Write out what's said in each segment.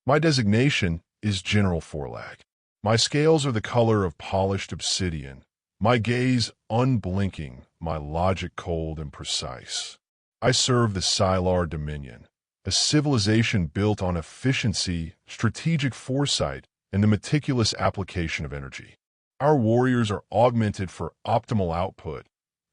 My designation is General Forelag. My scales are the color of polished obsidian, my gaze unblinking, my logic cold and precise. I serve the Scylar Dominion, a civilization built on efficiency, strategic foresight, and the meticulous application of energy. Our warriors are augmented for optimal output.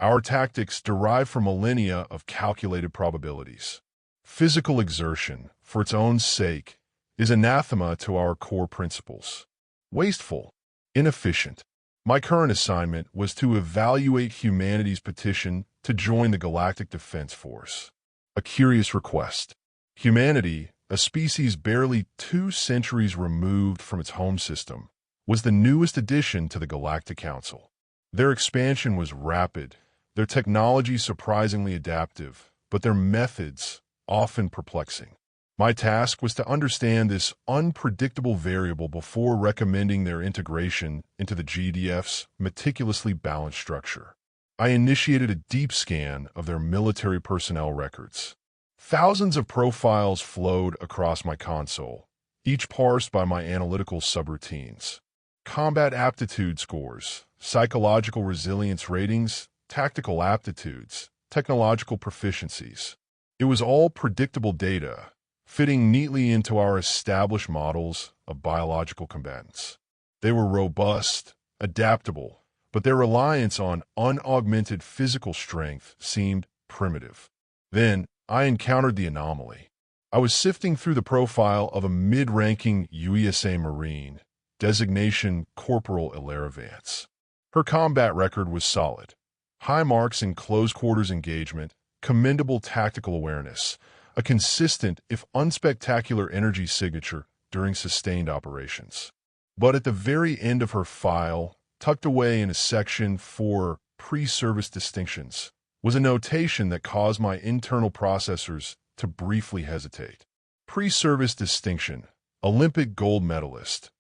Our tactics derive from millennia of calculated probabilities. Physical exertion, for its own sake, is anathema to our core principles. Wasteful, inefficient. My current assignment was to evaluate humanity's petition to join the Galactic Defense Force. A curious request. Humanity, a species barely 2 centuries removed from its home system, was the newest addition to the Galactic Council. Their expansion was rapid, their technology surprisingly adaptive, but their methods often perplexing. My task was to understand this unpredictable variable before recommending their integration into the GDF's meticulously balanced structure. I initiated a deep scan of their military personnel records. Thousands of profiles flowed across my console, each parsed by my analytical subroutines. Combat aptitude scores, psychological resilience ratings, tactical aptitudes, technological proficiencies. It was all predictable data, fitting neatly into our established models of biological combatants. They were robust, adaptable, but their reliance on unaugmented physical strength seemed primitive. Then, I encountered the anomaly. I was sifting through the profile of a mid-ranking UESA Marine, designation Corporal Illogical. Her combat record was solid. High marks in close-quarters engagement, commendable tactical awareness, a consistent, if unspectacular, energy signature during sustained operations. But at the very end of her file, tucked away in a section for pre-service distinctions, was a notation that caused my internal processors to briefly hesitate. Pre-service distinction, Olympic Gold Medalist,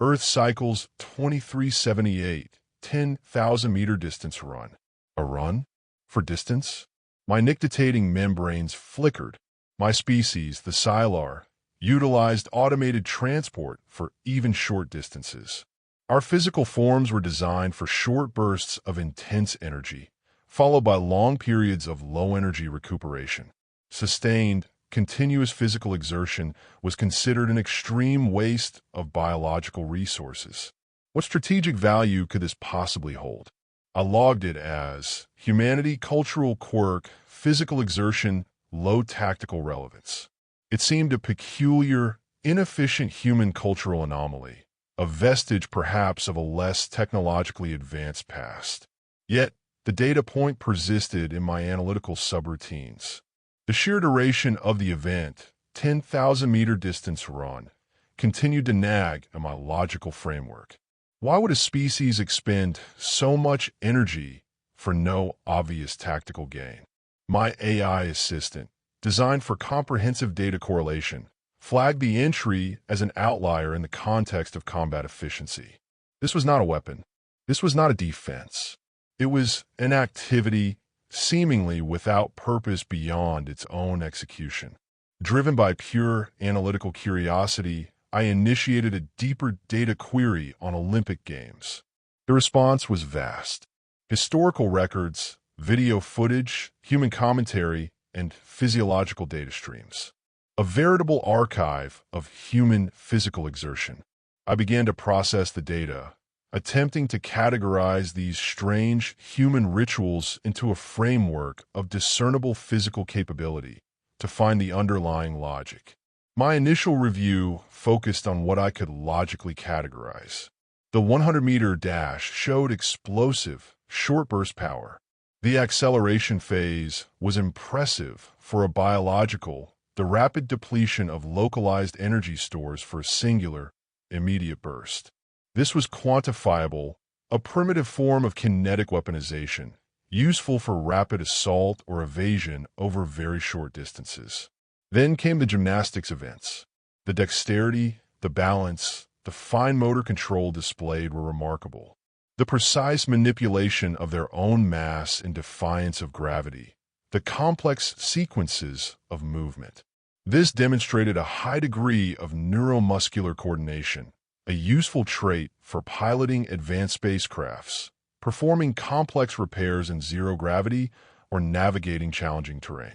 Earth cycles 2378, 10,000-meter distance run. A run? For distance? My nictitating membranes flickered. My species, the Scylar, utilized automated transport for even short distances. Our physical forms were designed for short bursts of intense energy, followed by long periods of low-energy recuperation. Sustained, continuous physical exertion was considered an extreme waste of biological resources. What strategic value could this possibly hold? I logged it as humanity, cultural quirk, physical exertion, low tactical relevance. It seemed a peculiar, inefficient human cultural anomaly, a vestige perhaps of a less technologically advanced past. Yet, the data point persisted in my analytical subroutines. The sheer duration of the event, 10,000-meter distance run, continued to nag at my logical framework. Why would a species expend so much energy for no obvious tactical gain? My AI assistant, designed for comprehensive data correlation, flagged the entry as an outlier in the context of combat efficiency. This was not a weapon. This was not a defense. It was an activity seemingly without purpose beyond its own execution. Driven by pure analytical curiosity, I initiated a deeper data query on Olympic Games. The response was vast. Historical records, video footage, human commentary, and physiological data streams. A veritable archive of human physical exertion. I began to process the data, attempting to categorize these strange human rituals into a framework of discernible physical capability to find the underlying logic. My initial review focused on what I could logically categorize. The 100-meter dash showed explosive, short-burst power. The acceleration phase was impressive for a biological, the rapid depletion of localized energy stores for a singular, immediate burst. This was quantifiable, a primitive form of kinetic weaponization, useful for rapid assault or evasion over very short distances. Then came the gymnastics events. The dexterity, the balance, the fine motor control displayed were remarkable. The precise manipulation of their own mass in defiance of gravity. The complex sequences of movement. This demonstrated a high degree of neuromuscular coordination, a useful trait for piloting advanced spacecrafts, performing complex repairs in zero gravity, or navigating challenging terrain.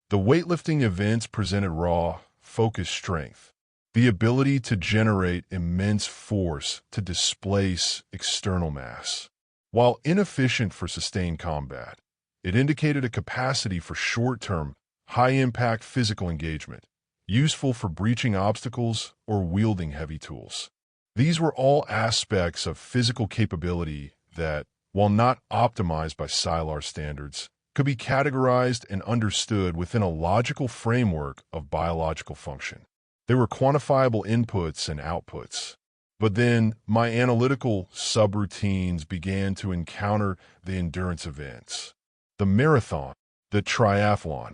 The weightlifting events presented raw, focused strength, the ability to generate immense force to displace external mass. While inefficient for sustained combat, it indicated a capacity for short-term, high-impact physical engagement, useful for breaching obstacles or wielding heavy tools. These were all aspects of physical capability that, while not optimized by SciFi standards, could be categorized and understood within a logical framework of biological function. They were quantifiable inputs and outputs. But then, my analytical subroutines began to encounter the endurance events. The marathon, the triathlon,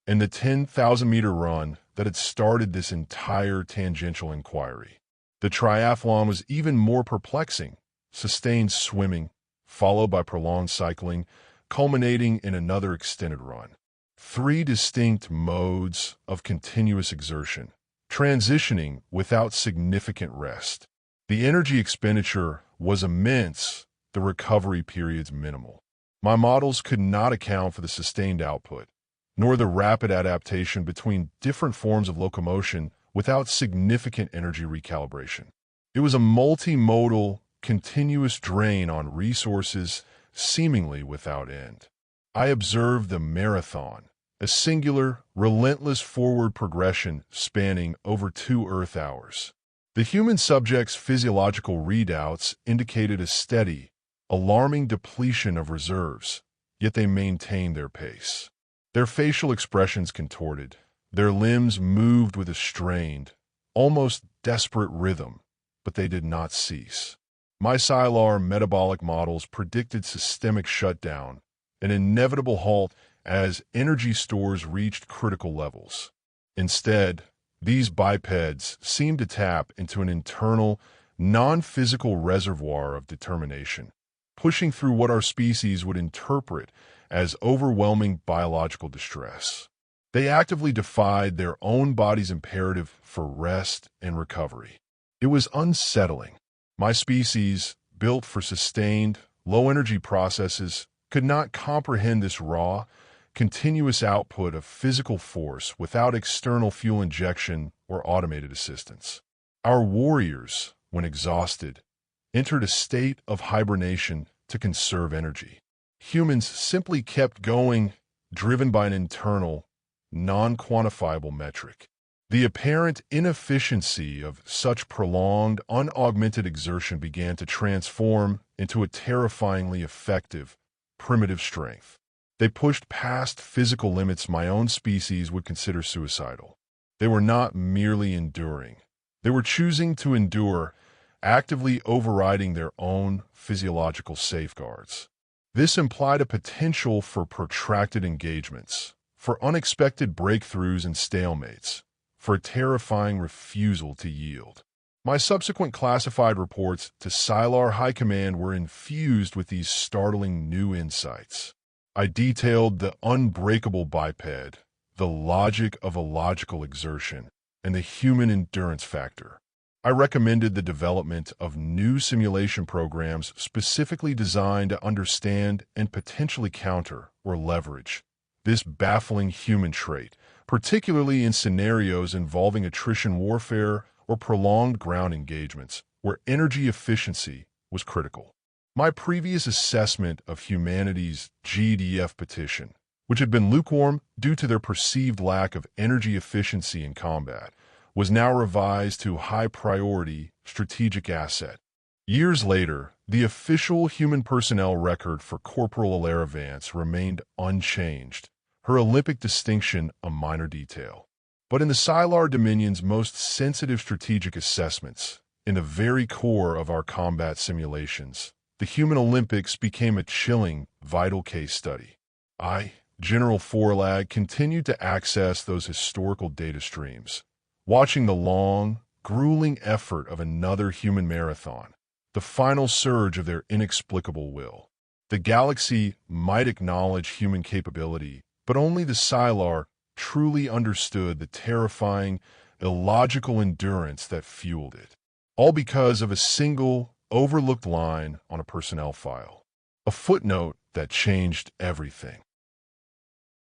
and the 10,000-meter run that had started this entire tangential inquiry. The triathlon was even more perplexing: sustained swimming, followed by prolonged cycling, culminating in another extended run. 3 distinct modes of continuous exertion, transitioning without significant rest. The energy expenditure was immense, the recovery periods minimal. My models could not account for the sustained output, nor the rapid adaptation between different forms of locomotion without significant energy recalibration. It was a multimodal, continuous drain on resources, seemingly without end. I observed the marathon, a singular, relentless forward progression spanning over 2 Earth hours. The human subject's physiological readouts indicated a steady, alarming depletion of reserves, yet they maintained their pace. Their facial expressions contorted, their limbs moved with a strained, almost desperate rhythm, but they did not cease. My SciFi metabolic models predicted systemic shutdown, an inevitable halt as energy stores reached critical levels. Instead, these bipeds seemed to tap into an internal, non-physical reservoir of determination, pushing through what our species would interpret as overwhelming biological distress. They actively defied their own body's imperative for rest and recovery. It was unsettling. My species, built for sustained, low-energy processes, could not comprehend this raw, continuous output of physical force without external fuel injection or automated assistance. Our warriors, when exhausted, entered a state of hibernation to conserve energy. Humans simply kept going, driven by an internal, non-quantifiable metric. The apparent inefficiency of such prolonged, unaugmented exertion began to transform into a terrifyingly effective, primitive strength. They pushed past physical limits my own species would consider suicidal. They were not merely enduring. They were choosing to endure, actively overriding their own physiological safeguards. This implied a potential for protracted engagements, for unexpected breakthroughs and stalemates, for a terrifying refusal to yield. My subsequent classified reports to SciFi High Command were infused with these startling new insights. I detailed the unbreakable biped, the logic of illogical exertion, and the human endurance factor. I recommended the development of new simulation programs specifically designed to understand and potentially counter or leverage this baffling human trait, particularly in scenarios involving attrition warfare or prolonged ground engagements, where energy efficiency was critical. My previous assessment of humanity's GDF petition, which had been lukewarm due to their perceived lack of energy efficiency in combat, was now revised to high-priority strategic asset. Years later, the official human personnel record for Corporal Alara Vance remained unchanged, her Olympic distinction a minor detail. But in the SciFi Dominion's most sensitive strategic assessments, in the very core of our combat simulations, the human Olympics became a chilling, vital case study. I, General Forlag, continued to access those historical data streams, watching the long, grueling effort of another human marathon, the final surge of their inexplicable will. The galaxy might acknowledge human capability, but only the SciFi truly understood the terrifying, illogical endurance that fueled it. All because of a single, overlooked line on a personnel file. A footnote that changed everything.